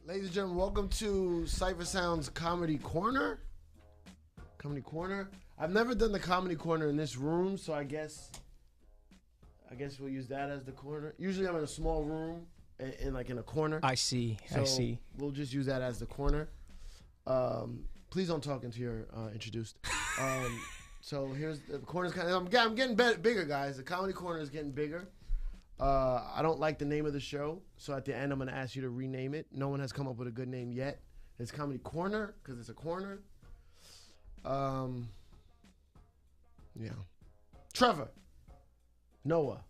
Ladies and gentlemen, welcome to Cypher Sound's Comedy Corner. Comedy Corner. I've never done the Comedy Corner in this room, so I guess we'll use that as the corner. Usually I'm in a small room, in a corner. I see. So we'll just use that as the corner. Please don't talk until you're introduced. So here's the corner's kind of. I'm getting bigger, guys. The Comedy Corner is getting bigger. I don't like the name of the show, so at the end I'm going to ask you to rename it. No one has come up with a good name yet. It's Comedy Corner because it's a corner. Yeah. Trevor. Noah.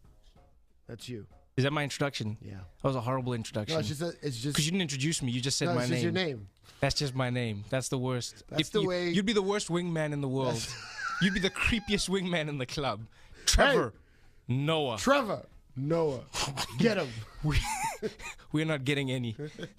That's you. Is that my introduction? Yeah. That was a horrible introduction. No, it's just because you didn't introduce me. You just said my name. It's just your name. That's just my name. That's the worst. That's the way. You'd be the worst wingman in the world. You'd be the creepiest wingman in the club. Trevor. Hey. Noah. Trevor. Noah. Get him. We're not getting any.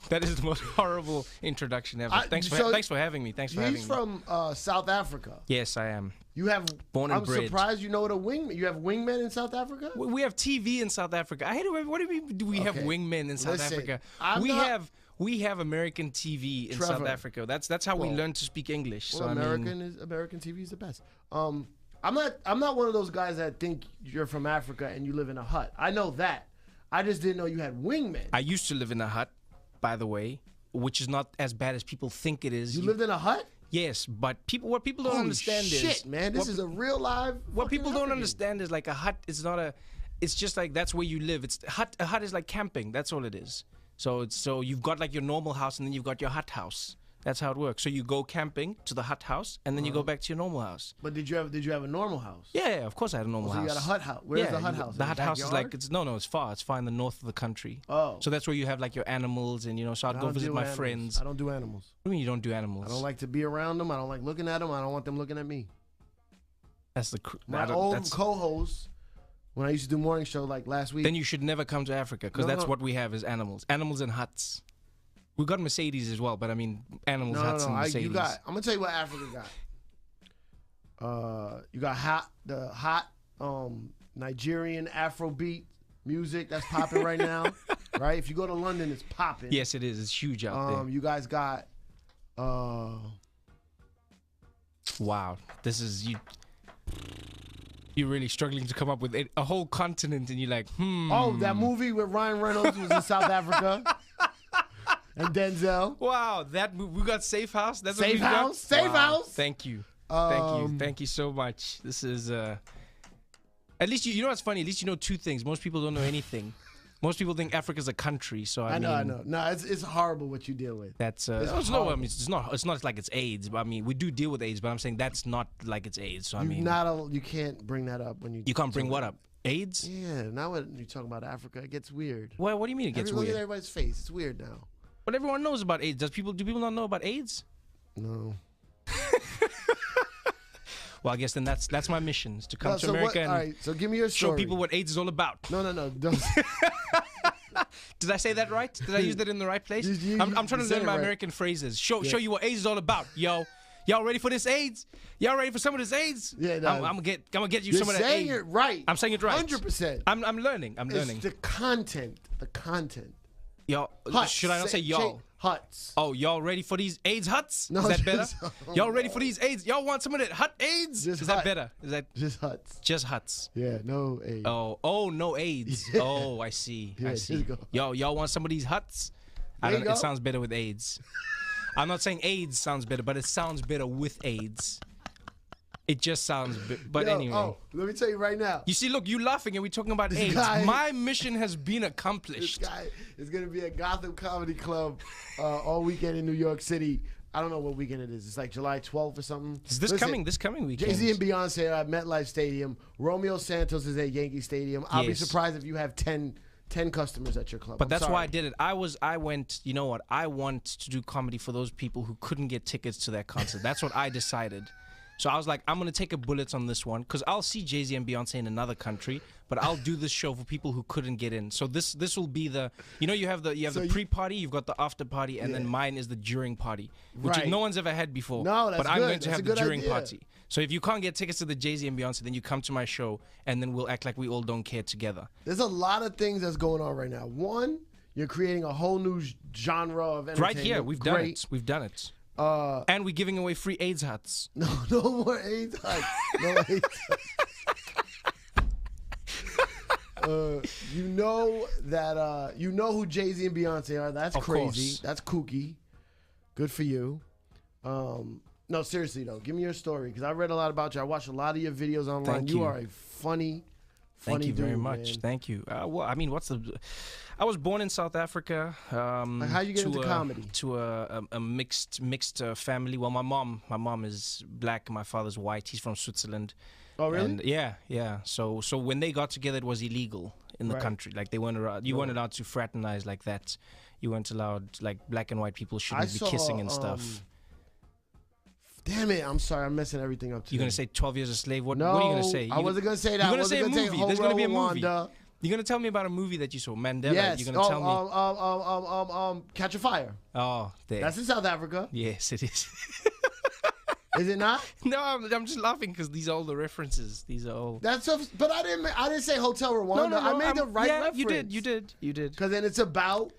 That is the most horrible introduction ever. Thanks for having me. Thanks for having me. He's from South Africa. Yes, I am. You have born and bred. I'm surprised you know what a wingman. You have wingmen in South Africa. We have TV in South Africa. I hate it. What do we have wingmen in South Africa? We have American TV in South Africa. That's how we learn to speak English. Well, so American TV is the best. I'm not one of those guys that think you're from Africa and you live in a hut. I know that. I just didn't know you had wingmen. I used to live in a hut, by the way, which is not as bad as people think it is. You lived in a hut? Yes, but what people don't understand is... shit, man. This is a real live... What people don't understand is like a hut is not a... It's just like that's where you live. A hut is like camping. That's all it is. So you've got like your normal house and then you've got your hut house. That's how it works. So you go camping to the hut house, and then you go back to your normal house. But did you have a normal house? Yeah, of course I had a normal house. You got a hut house. Where's the hut house? The hut house is like it's far. It's far in the north of the country. Oh. So that's where you have like your animals, and so I'd go visit my friends. I don't do animals. What do you mean you don't do animals? I don't like to be around them. I don't like looking at them. I don't want them looking at me. That's my old co-host. When I used to do morning show like last week. Then you should never come to Africa because that's what we have is animals. Animals in huts. We got Mercedes as well, but I mean animals, huts, and Mercedes. I'm gonna tell you what Africa got. You got the hot Nigerian Afrobeat music that's popping right now, right? If you go to London, it's popping. Yes, it is. It's huge out there. You guys got. Wow, this is you. You're really struggling to come up with a whole continent, and you're like, Oh, that movie with Ryan Reynolds was in South Africa. And Denzel. Wow, we got Safe House. That's Safe House. Safe House. Thank you, thank you so much. This is at least you know what's funny. At least you know two things. Most people don't know anything. Most people think Africa's a country. So I know. No, it's horrible what you deal with. That's it's not like it's AIDS. But I mean, we do deal with AIDS. But I'm saying that's not like it's AIDS. So you can't bring that up when you. You can't bring what up? AIDS? Yeah. Now when you talk about Africa, it gets weird. What do you mean it gets weird? Look at everybody's face. It's weird now. But everyone knows about AIDS. Do people not know about AIDS? No. Well, I guess then that's my mission is to come to America and all right, so give me your story. Show people what AIDS is all about. No. Don't. Did I say that right? Did I use that in the right place? I'm trying to learn my American phrases. Show you what AIDS is all about, yo. Y'all ready for this AIDS? Y'all ready for some of this AIDS? Yeah, no. I'm gonna get you some of that AIDS. You're saying it right. I'm saying it right. 100%. I'm learning. It's the content. The content. Y'all, should I not say y'all? Huts. Oh, y'all ready for these AIDS huts? No, is that better? Y'all ready for these AIDS? Y'all want some of that hut AIDS? Is that better? Is that just huts? Just huts. Yeah, no AIDS. Oh, no AIDS. Yeah. Oh, I see. Yeah, I see. Y'all want some of these huts? It sounds better with AIDS. I'm not saying AIDS sounds better, but it sounds better with AIDS. It just sounds, but anyway. Oh, let me tell you right now. You see, look, you laughing and we're talking about AIDS. My mission has been accomplished. This guy is going to be at Gotham Comedy Club all weekend in New York City. I don't know what weekend it is. It's like July 12th or something. Is this coming weekend? Jay-Z and Beyonce are at MetLife Stadium. Romeo Santos is at Yankee Stadium. I'll be surprised if you have 10 customers at your club. But that's why I did it. I went, you know what? I want to do comedy for those people who couldn't get tickets to that concert. That's what I decided. So I was like, I'm going to take a bullet on this one because I'll see Jay-Z and Beyonce in another country, but I'll do this show for people who couldn't get in. So this will be the, you have the pre-party, you've got the after party, and then mine is the during party, which no one's ever had before. No, that's but I'm going to have the during idea. party. So if you can't get tickets to the Jay-Z and Beyonce, then you come to my show, and then we'll act like we all don't care together. There's a lot of things that's going on right now. One, You're creating a whole new genre of entertainment. Right here, we've done it. We've done it. And we're giving away free AIDS huts. No more AIDS huts. No AIDS huts. You know that you know who Jay-Z and Beyonce are. That's crazy. Course. That's kooky. Good for you. No, seriously though, give me your story because I read a lot about you. I watched a lot of your videos online. Thank you. You are a funny Thank you dude, very much. man. Thank you. Well, I mean, I was born in South Africa. Like how you get into comedy? To a mixed family. Well, my mom is black. My father's white. He's from Switzerland. Oh, really? And yeah. So when they got together, it was illegal in the country. Like they weren't allowed. You weren't allowed to fraternize like that. You weren't allowed. Like black and white people shouldn't be kissing and stuff. Damn it! I'm sorry, I'm messing everything up. You're gonna say 12 Years a Slave? What are you gonna say? I wasn't gonna say that. You're gonna say a movie. There's gonna be a movie. You're gonna tell me about a movie that you saw, Mandela. Yes. You're gonna tell me. Catch a Fire. Oh, there. That's in South Africa. Yes, it is. Is it not? No, I'm just laughing because these are all the references. These are all. That's so. But I didn't say Hotel Rwanda. No, I made the right reference. You did. Because then it's about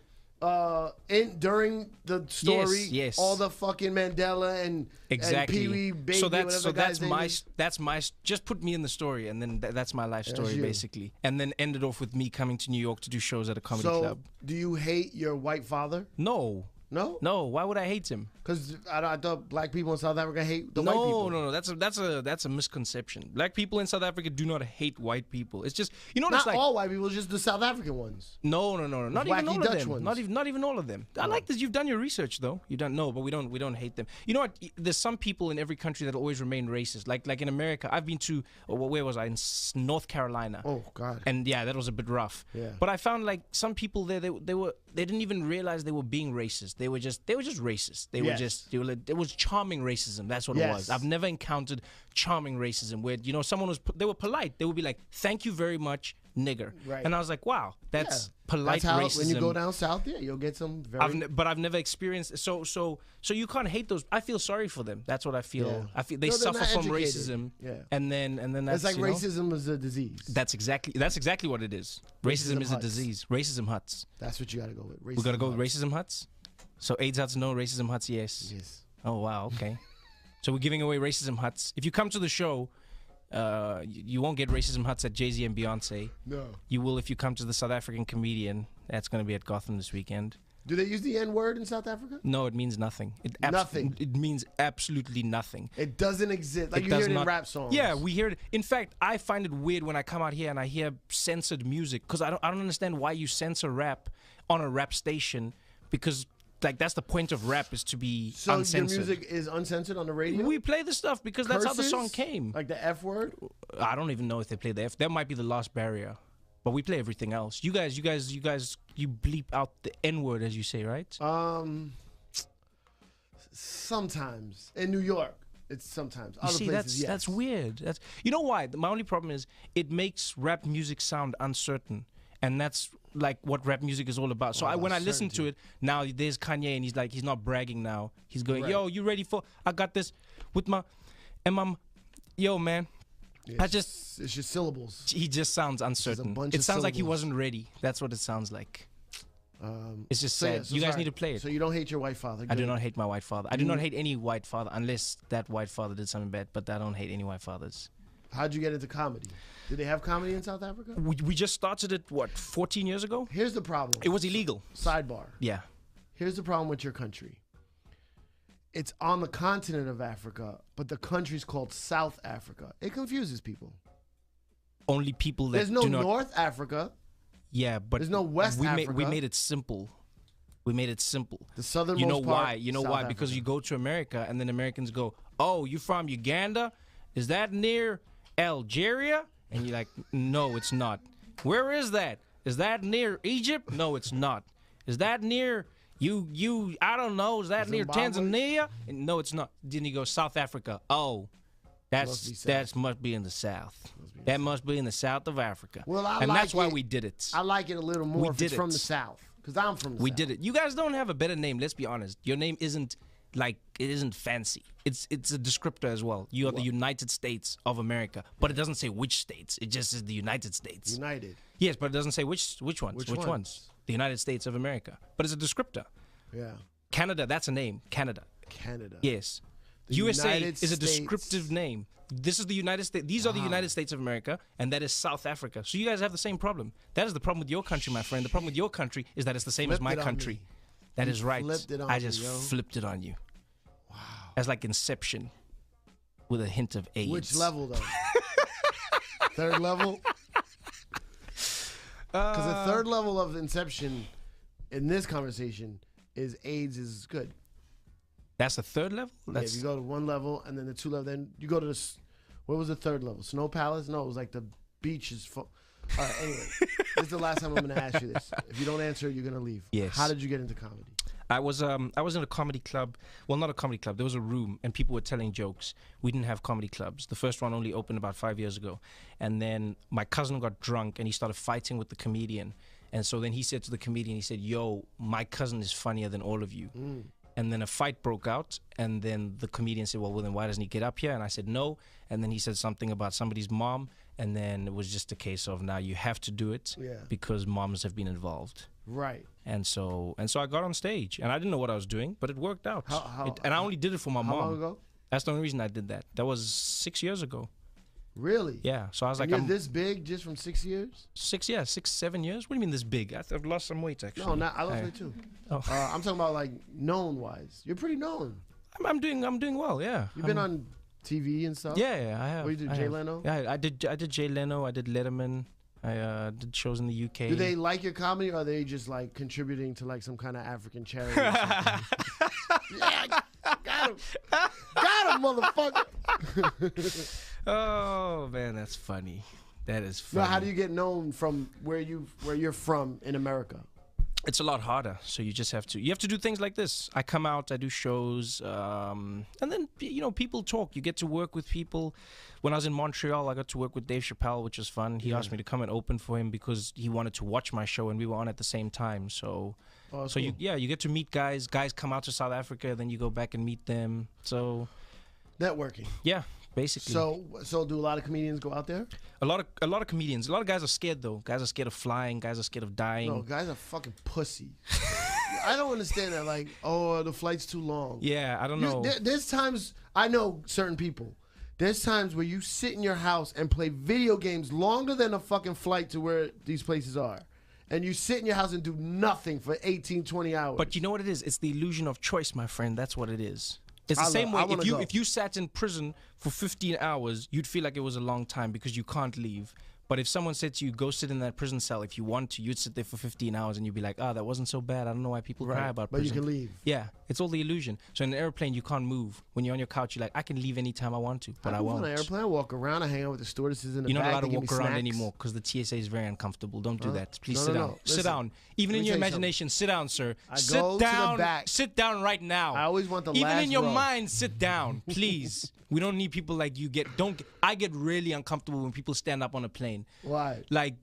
during the story, yes. all the fucking Mandela and exactly. and Pee Wee Baby. So that's my is. just put me in the story, and then that's my life story basically, and then ended off with me coming to New York to do shows at a comedy club. Do you hate your white father? No. No. Why would I hate him? Because I thought black people in South Africa hate the white people. No. That's a misconception. Black people in South Africa do not hate white people. It's just what it's like. Not all white people, just the South African ones. No. Not even all Dutch of them. Ones. Not even all of them. I like this. You've done your research though. But we don't hate them. You know what? There's some people in every country that always remain racist. Like in America, I've been to where was I? In North Carolina. Oh God. And yeah, that was a bit rough. Yeah. But I found like some people there, they didn't even realize they were being racist. They were just racist. It was charming racism. That's what it was. I've never encountered charming racism where someone they were polite. They would be like, "Thank you very much, nigger." Right. And I was like, "Wow, that's polite that's how, racism." When you go down south, you'll get some very. But I've never experienced. So you can't hate those. I feel sorry for them. That's what I feel. Yeah. I feel they suffer from racism. Yeah. And then that's it's like racism is a disease. That's exactly what it is. Racism is a disease. Racism huts. That's what you got to go with. We got to go with racism huts. So AIDS huts no, racism huts yes. Yes. Oh wow, okay. So we're giving away racism huts. If you come to the show, you won't get racism huts at Jay-Z and Beyonce. No. You will if you come to the South African comedian. That's going to be at Gotham this weekend. Do they use the N-word in South Africa? No, it means nothing. Nothing. It means absolutely nothing. It doesn't exist. Like you hear it in rap songs. Yeah, we hear it. In fact, I find it weird when I come out here and I hear censored music because I don't understand why you censor rap on a rap station because like that's the point of rap is to be uncensored. So your music is uncensored on the radio? We play the stuff because that's how the song came. Like the F word? I don't even know if they play the F. That might be the last barrier. But we play everything else. You guys, you bleep out the N word as you say, right? Sometimes in New York, it's sometimes. Other places, that's weird. You know why? My only problem is it makes rap music sound uncertain, and that's like what rap music is all about. So when I listen to it now, there's Kanye, and he's not bragging now. He's going, "Yo, you ready for? I got this with my, yo, man." It's just syllables. He just sounds uncertain. It sounds like he wasn't ready. That's what it sounds like. It's just sad. You guys need to play it. So you don't hate your white father? I do not hate my white father. I do not hate any white father unless that white father did something bad. But I don't hate any white fathers. How'd you get into comedy? Did they have comedy in South Africa? We just started it 14 years ago. Here's the problem. It was illegal. Sidebar. Yeah. Here's the problem with your country. It's on the continent of Africa, but the country's called South Africa. It confuses people. Only people that there's no North Africa. Yeah, but there's no West Africa. We made it simple. We made it simple. The southernmost You know part, why? You know South why? Africa. Because you go to America and then Americans go, "Oh, you from Uganda? Is that near Algeria?" And you're like, "No, it's not." "Where is that? Is that near Egypt?" "No, it's not." "Is that near you? I don't know. Is that near Tanzania?" And no, it's not. Then you go South Africa. "Oh, that must be in the South. That must be in the South of Africa." Well, and that's why we did it. I like it a little more if it's from the South, because I'm from the South. We did it. You guys don't have a better name. Let's be honest. Your name isn't fancy. It's a descriptor as well. You are the United States of America, but it doesn't say which states. It just says the United States. United. Yes, but it doesn't say which ones. Which ones? the United States of America. But it's a descriptor. Yeah. Canada, that's a name. Canada. Canada. Yes. The USA United is a States. descriptive name. This is the United States. These are the United States of America, and that is South Africa. So you guys have the same problem. That is the problem with your country, my friend. The problem with your country is that it's the same as my country. That is right. I just flipped it on you. Wow. As like Inception, with a hint of AIDS. Which level though? Third level. Because the third level of Inception in this conversation is AIDS is good. That's the third level? If you go to one level and then the two level, then you go to what was the third level? Snow Palace? No, it was like the beach is full. All right, anyway, this is the last time I'm going to ask you this. If you don't answer, you're going to leave. Yes. How did you get into comedy? I was in a comedy club. Well, not a comedy club. There was a room, and people were telling jokes. We didn't have comedy clubs. The first one only opened about 5 years ago. And then my cousin got drunk, and he started fighting with the comedian. And so then he said to the comedian, he said, yo, my cousin is funnier than all of you. And then a fight broke out, and then the comedian said, well, then why doesn't he get up here? And I said, no. And then he said something about somebody's mom, and then it was just a case of now you have to do it because moms have been involved. Right. And so I got on stage, and I didn't know what I was doing, but it worked out. And I only did it for my mom. How long ago? That's the only reason I did that. That was 6 years ago. Really? Yeah. So I was like, you're this big just from 6 years? 6, 7 years? What do you mean this big? I've lost some weight, actually. No, I lost weight too. Oh. I'm talking about like known-wise. You're pretty known. I'm doing well, yeah. You've been on TV and stuff? Yeah, I have. What do you do, Jay Leno? Yeah, I did Jay Leno. I did Letterman. I did shows in the UK. Do they like your comedy, or are they just like contributing to like some kind of African charity? Yeah, got him. Got him, motherfucker. Oh man, that's funny. That is funny. Now, how do you get known from where you're from in America? It's a lot harder. So you just have to do things like this. I come out, I do shows, and then people talk. You get to work with people. When I was in Montreal, I got to work with Dave Chappelle, which was fun. He asked me to come and open for him because he wanted to watch my show, and we were on at the same time. So, cool. you get to meet guys. Guys come out to South Africa, then you go back and meet them. So, networking. Yeah. Basically. So do a lot of comedians go out there? A lot of comedians. A lot of guys are scared though. Guys are scared of flying. Guys are scared of dying. No, guys are fucking pussy. I don't understand that. Like, oh, the flight's too long. Yeah, I don't know. There's times I know certain people. There's times where you sit in your house and play video games longer than a fucking flight to where these places are. And you sit in your house and do nothing for 18, 20 hours. But you know what it is? It's the illusion of choice, my friend. That's what it is. It's the same way. If you sat in prison for 15 hours, you'd feel like it was a long time because you can't leave. But if someone said to you, go sit in that prison cell if you want to, you'd sit there for 15 hours and you'd be like, that wasn't so bad. I don't know why people cry about prison. But you can leave. Yeah, it's all the illusion. So in an airplane, you can't move. When you're on your couch, you're like, I can leave anytime I want to, but I won't. On an airplane, I walk around, I hang out with the stewardesses in the back. You're not allowed to walk around anymore because the TSA is very uncomfortable. Don't do that. Please sit down. Sit down. Even in your imagination, sit down, sir. Sit down. Sit down right now. I always want the last row. Even in your mind, sit down, please. We don't need people like you. I get really uncomfortable when people stand up on a plane. Why? Like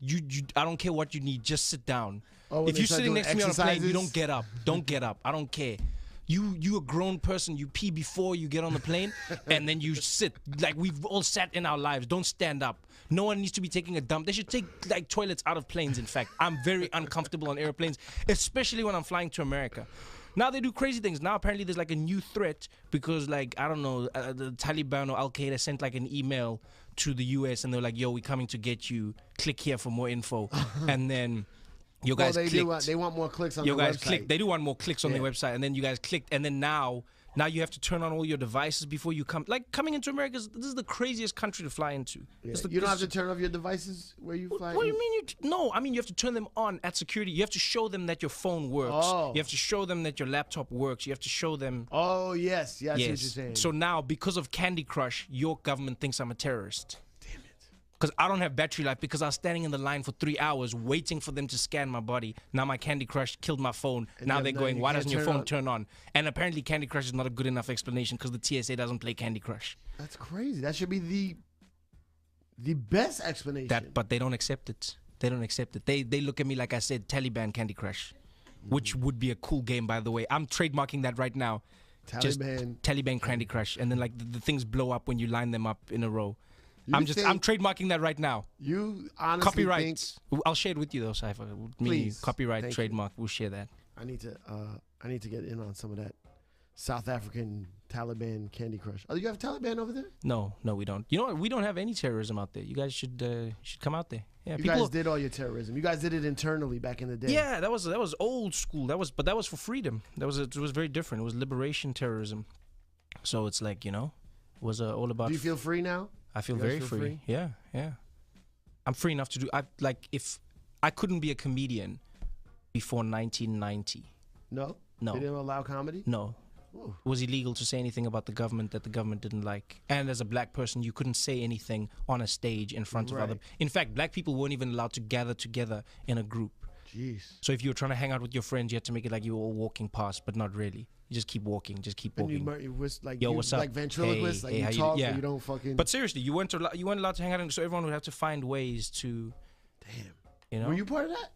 I don't care what you need. Just sit down. Oh, if you're sitting next to me on a plane, you don't get up. Don't get up. I don't care. You a grown person. You pee before you get on the plane, and then you sit. Like we've all sat in our lives. Don't stand up. No one needs to be taking a dump. They should take like toilets out of planes. In fact, I'm very uncomfortable on airplanes, especially when I'm flying to America. Now they do crazy things. Now apparently there's like a new threat because like, I don't know, the Taliban or Al-Qaeda sent like an email to the US and they're like, yo, we're coming to get you. Click here for more info. And then you guys clicked. They want more clicks on their website. Clicked. They do want more clicks on their website. And then you guys clicked. And then now you have to turn on all your devices before you come. Like coming into America, this is the craziest country to fly into. Yeah. You don't have to turn off your devices where you fly? What do you mean? No, I mean you have to turn them on at security. You have to show them that your phone works. Oh. You have to show them that your laptop works. You have to show them. Oh, yes. Yeah, I see what you're saying. So now, because of Candy Crush, your government thinks I'm a terrorist. Because I don't have battery life because I was standing in the line for 3 hours waiting for them to scan my body. Now my Candy Crush killed my phone. And now they're going, why doesn't your phone turn on? And apparently Candy Crush is not a good enough explanation because the TSA doesn't play Candy Crush. That's crazy. That should be the best explanation. But they don't accept it. They don't accept it. They look at me like I said Taliban Candy Crush, which would be a cool game, by the way. I'm trademarking that right now. Taliban Candy Crush. And then like the things blow up when you line them up in a row. You I'm think trademarking that right now. You honestly Copyrights. I'll share it with you though, Cypher. Please. Copyright, Thank trademark. We'll share that. I need to get in on some of that South African Taliban Candy Crush. Oh, you have Taliban over there? No, we don't. You know what? We don't have any terrorism out there. You guys should come out there. Yeah, you guys did all your terrorism. You guys did it internally back in the day. Yeah, that was old school. That was for freedom. It was very different. It was liberation terrorism. So it's like, it was all about. Do you feel free now? I feel very free. Yeah. I'm free enough to do. If I couldn't be a comedian before 1990. No. No. They didn't allow comedy? No. Ooh. It was illegal to say anything about the government that the government didn't like. And as a black person, you couldn't say anything on a stage in front of other. In fact, black people weren't even allowed to gather together in a group. Jeez. So if you were trying to hang out with your friends, you had to make it like you were all walking past, but not really. You just keep walking, And you like, yo, what's up? Like ventriloquist, Hey, like you talk, but you don't fucking. But seriously, you weren't allowed to hang out, so everyone would have to find ways to. Damn. Were you part of that?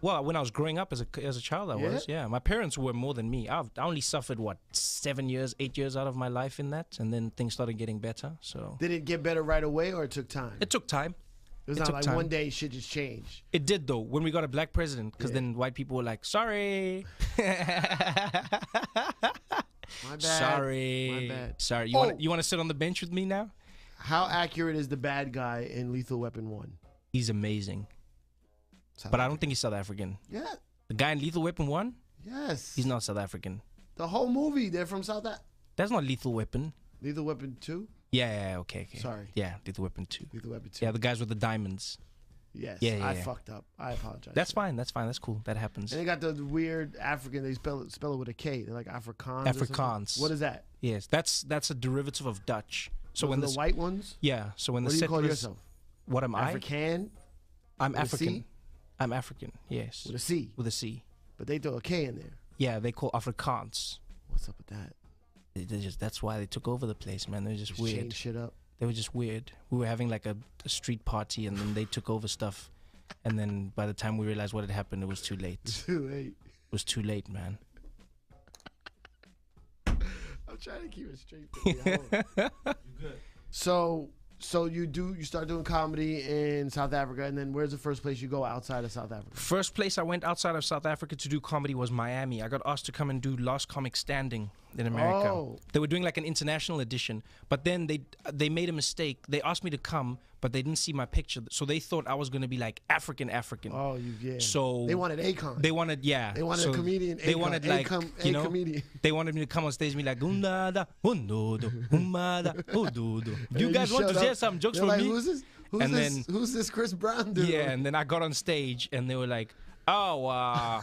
Well, when I was growing up as a child, I was. Yeah, my parents were more than me. I only suffered 8 years out of my life in that, and then things started getting better. So did it get better right away, or it took time? It took time. It was not like one day shit just changed. It did though when we got a black president, because then white people were like, "Sorry, my bad. Sorry, my bad. Sorry." You want to sit on the bench with me now? How accurate is the bad guy in Lethal Weapon 1? He's amazing. But I don't think he's South African. Yeah. The guy in Lethal Weapon 1? Yes. He's not South African. The whole movie, they're from South Africa. That's not Lethal Weapon. Lethal Weapon 2? Yeah, okay. Sorry. Yeah, Lethal Weapon 2. Lethal Weapon 2. Yeah, the guys with the diamonds. Yes. Yeah. I fucked up. I apologize. That's fine. That's cool. That happens. And they got the weird African, they spell it with a K. They're like Afrikaans. Afrikaans. What is that? Yes, that's a derivative of Dutch. So when the white ones? Yeah. So when what the do you settlers, call yourself? What am I? African? I'm with African. I'm African, yes. With a C. With a C. But they throw a K in there. Yeah, they call Afrikaans. What's up with that? That's why they took over the place, man. They're just weird. Change shit up. They were just weird. We were having like a street party, and then they took over stuff. And then by the time we realized what had happened, it was too late. Too late. It was too late, man. I'm trying to keep it straight. You good. So you start doing comedy in South Africa, and then where's the first place you go outside of South Africa? First place I went outside of South Africa to do comedy was Miami. I got asked to come and do Last Comic Standing in America. Oh. They were doing like an international edition, but then they made a mistake. They asked me to come, but they didn't see my picture, so they thought I was going to be like African. Oh, yeah. So they wanted Akon. They wanted a comedian. They wanted like comedian. They wanted me to come on stage and be like, "Undada, undodo, umada, udodo." Do you guys want to share some jokes from me? Who's this? Who's this Chris Brown dude? Yeah, and then I got on stage and they were like, are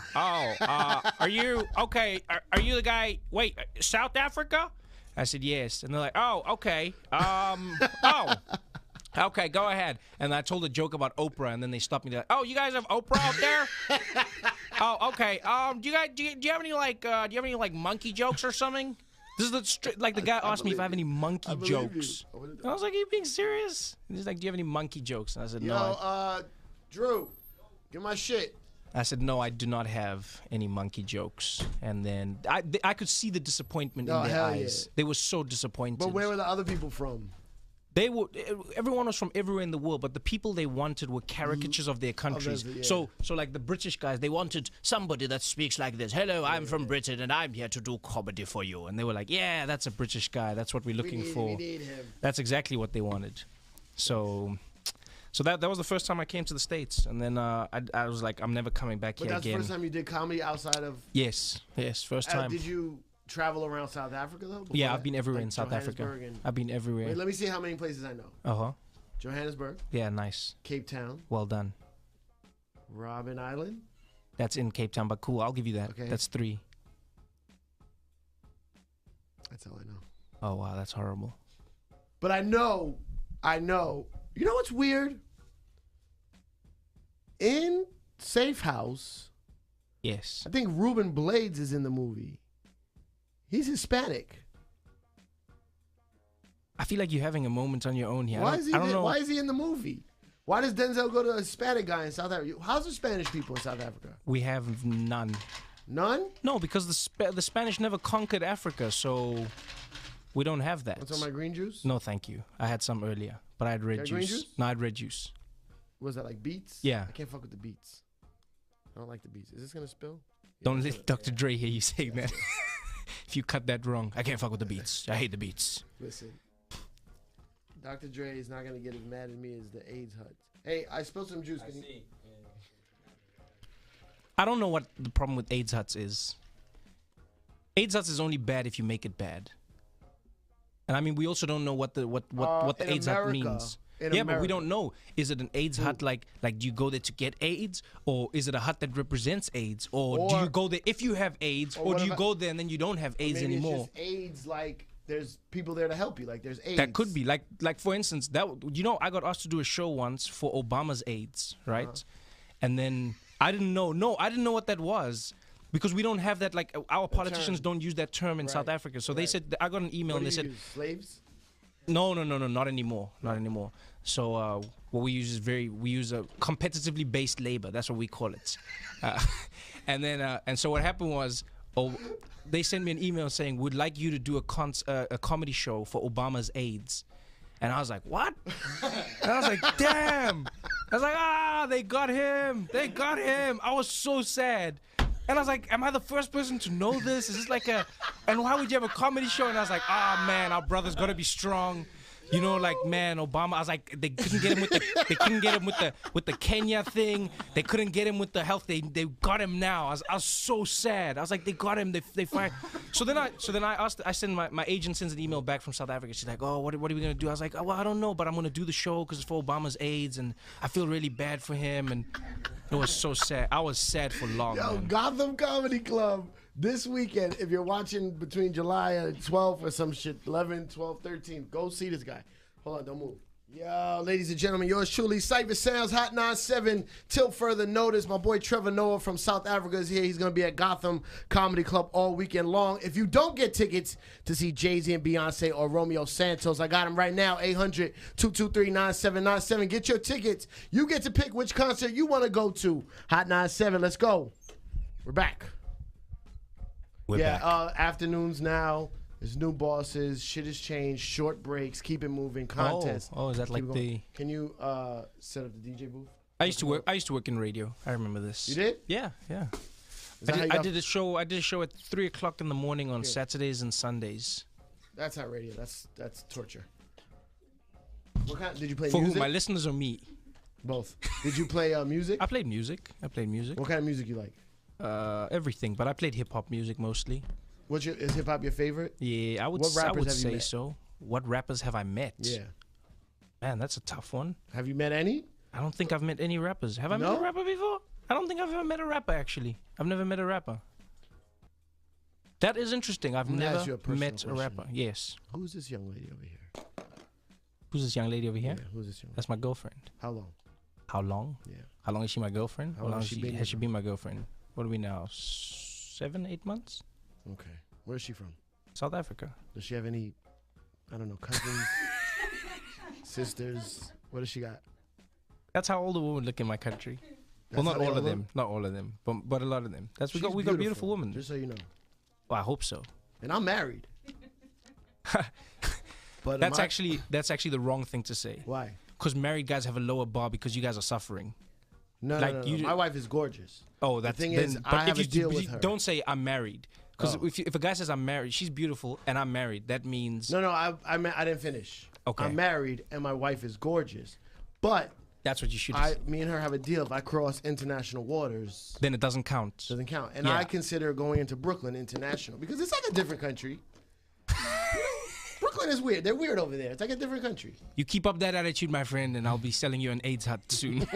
you okay? Are you the guy? Wait, South Africa? I said yes, and they're like, oh, okay, okay, go ahead. And I told a joke about Oprah, and then they stopped me. They're like, oh, you guys have Oprah out there? Oh, okay. Do you have any like monkey jokes or something? This is the guy asked me if I have any monkey jokes. And I was like, are you being serious? And he's like, do you have any monkey jokes? And I said, no. Drew, get my shit. I said, no, I do not have any monkey jokes. And then I could see the disappointment in their eyes. Yeah. They were so disappointed. But where were the other people from? Everyone was from everywhere in the world, but the people they wanted were caricatures of their countries. So like the British guys, they wanted somebody that speaks like this. Hello, I'm from Britain, and I'm here to do comedy for you. And they were like, yeah, that's a British guy. That's what we're looking for. We need him. That's exactly what they wanted. So that was the first time I came to the States, and then I was like, I'm never coming back here again. But that's the first time you did comedy outside of... Yes, first time. Did you travel around South Africa, though? Yeah, I've been everywhere in South Africa. I've been everywhere. Wait, let me see how many places I know. Uh-huh. Johannesburg. Yeah, nice. Cape Town. Well done. Robben Island. That's in Cape Town, but cool. I'll give you that. Okay. That's 3. That's all I know. Oh, wow, that's horrible. But I know. You know what's weird? In Safe House. Yes. I think Ruben Blades is in the movie. He's Hispanic. I feel like you're having a moment on your own here. Why know. Is he in the movie? Why does Denzel go to a Hispanic guy in South Africa? How's the Spanish people in South Africa? We have none. None? No, because the Spanish never conquered Africa, so we don't have that. Want some of my green juice? No, thank you. I had some earlier, but I had red Got juice. green juice? No, I had red juice. Was that like beets? Yeah. I can't fuck with the beets. I don't like the beets. Is this gonna spill? Yeah, Don't it's let gonna- Dr. Dre hear you saying that. If you cut that wrong, I can't fuck with the beats. I hate the beats. Listen, Dr. Dre is not gonna get as mad at me as the AIDS hut. Hey, I spilled some juice. Can you? I don't know what the problem with AIDS huts is. AIDS huts is only bad if you make it bad. And I mean, we also don't know what the in AIDS hut America- means. in Yeah, but we America. don't know. Is it an AIDS hut like do you go there to get AIDS, or is it a hut that represents AIDS, or do Or- you go there if you have AIDS, or or what do you if go there and then you don't have AIDS Maybe anymore? it's just AIDS. Like there's people there to help you. Like there's AIDS. That could be like for instance that I got asked to do a show once for Obama's AIDS, right? And then I didn't know what that was because we don't have that, like our politicians term. don't use that term in South Right, Africa. So they right. said I got an email What and do they you said use? Slaves. no, not anymore, not anymore. So what we use is we use a competitively based labor. That's what we call it. And then and so what happened was, they sent me an email saying we'd like you to do a comedy show for Obama's AIDS, and I was like, what? And I was like, damn. I was like, they got him. They got him. I was so sad. And I was like, am I the first person to know this? Is this like and why would you have a comedy show? And I was like, man, our brother's got to be strong. You know, like, man, Obama. I was like, they couldn't get him with the Kenya thing. They couldn't get him with the health. They got him now. I was so sad. I was like, they got him. They fired. So then I asked. I send my agent sends an email back from South Africa. She's like, oh, what are we gonna do? I was like, oh, well, I don't know, but I'm gonna do the show because it's for Obama's AIDS, and I feel really bad for him. And it was so sad. I was sad for long. Yo, Man. Gotham Comedy Club this weekend. If you're watching between July 12th or some shit, 11, 12, 13, go see this guy. Hold on, don't move. Yo, ladies and gentlemen, yours truly, Cypher Sounds, Hot 97. Till further notice, my boy Trevor Noah from South Africa is here. He's going to be at Gotham Comedy Club all weekend long. If you don't get tickets to see Jay-Z and Beyonce or Romeo Santos, I got them right now, 800-223-9797. Get your tickets. You get to pick which concert you want to go to. Hot 97, let's go. We're back. We're back. Afternoons now. There's new bosses. Shit has changed. Short breaks. Keep it moving. Contest. Oh, is that Keep like it going. the? Can you set up the DJ booth? I used to work in radio. I remember this. You did? Yeah. Is that how you I got- did a show at 3:00 in the morning on Saturdays and Sundays. That's not radio. That's torture. What kind? Did you play For who? music? My listeners or me? Both. Did you play music? I played music. What kind of music you like? Everything, but I played hip hop music mostly. Is hip hop your favorite? Yeah, I would What rappers have you say met? so. What rappers have I met? Yeah. Man, that's a tough one. Have you met any? I don't think I've met any rappers. Have I met No? a rapper before? I don't think I've ever met a rapper, actually. I've never met a rapper. That is interesting. I've I'm gonna ask you never a personal met a question. rapper. Yes. Who's this young lady over here? Who's this young lady over here? Yeah, who's this young lady? That's my girlfriend. How long? How long? Yeah. How long is she my girlfriend? How long has she been has she your been my girlfriend? What are we now? 7, 8 months? Okay. Where's she from? South Africa. Does she have any, I don't know, cousins, sisters? What does she got? That's how all the women look in my country. That's Well, how not they all of look? them. Not all of them. But a lot of them. We She's got beautiful women. Just so you know. Well, I hope so. And I'm married. But That's actually the wrong thing to say. why? Because married guys have a lower bar because you guys are suffering. No, Like, no, no, you- no. My wife is gorgeous. Oh, that's thing then, is, but I if have you a deal but with you her. don't say I'm married. Because Oh. if a guy says I'm married, she's beautiful and I'm married. That means No, I didn't finish. Okay. I'm married and my wife is gorgeous. But that's what you should. me and her have a deal. If I cross international waters, Then it doesn't count. doesn't count. And Yeah. I consider going into Brooklyn international because it's like a different country. You know, Brooklyn is weird. They're weird over there. It's like a different country. You keep up that attitude, my friend, and I'll be selling you an AIDS hut soon.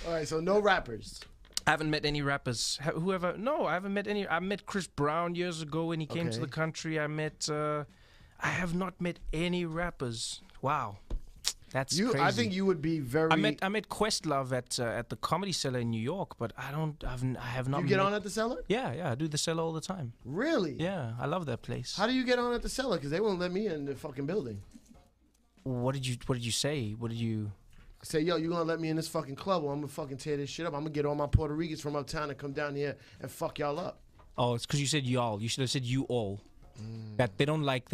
All right, so no rappers. I haven't met any rappers. Whoever? No, I haven't met any. I met Chris Brown years ago when he came to Okay. the country. I have not met any rappers. Wow, that's crazy. I think you would be very. I met Questlove at the Comedy Cellar in New York, but I have not. You get met, on at the Cellar? Yeah, I do the Cellar all the time. Really? Yeah, I love that place. How do you get on at the Cellar? Because they won't let me in the fucking building. What did you say? What did you? Say, yo, you gonna let me in this fucking club or I'm gonna fucking tear this shit up. I'm gonna get all my Puerto Ricans from uptown and come down here and fuck y'all up. Oh, it's because you said y'all. You should have said you all. That they don't like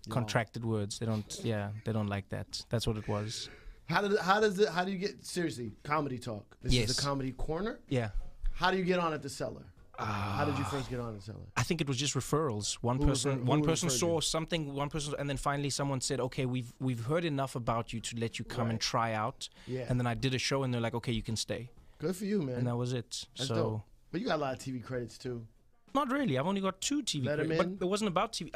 contracted words. They don't like that. That's what it was. How do you get, seriously, comedy talk? This is the comedy corner? Yeah. How do you get on at the Cellar? How did you first get on at the Cellar? I think it was just referrals. One person saw something, and then finally someone said, okay, we've heard enough about you to let you come and try out. Yeah. And then I did a show and they're like, okay, you can stay. Good for you, man. And that was it. That's dope. But you got a lot of TV credits too. Not really. I've only got 2 TV credits. But it wasn't about TV.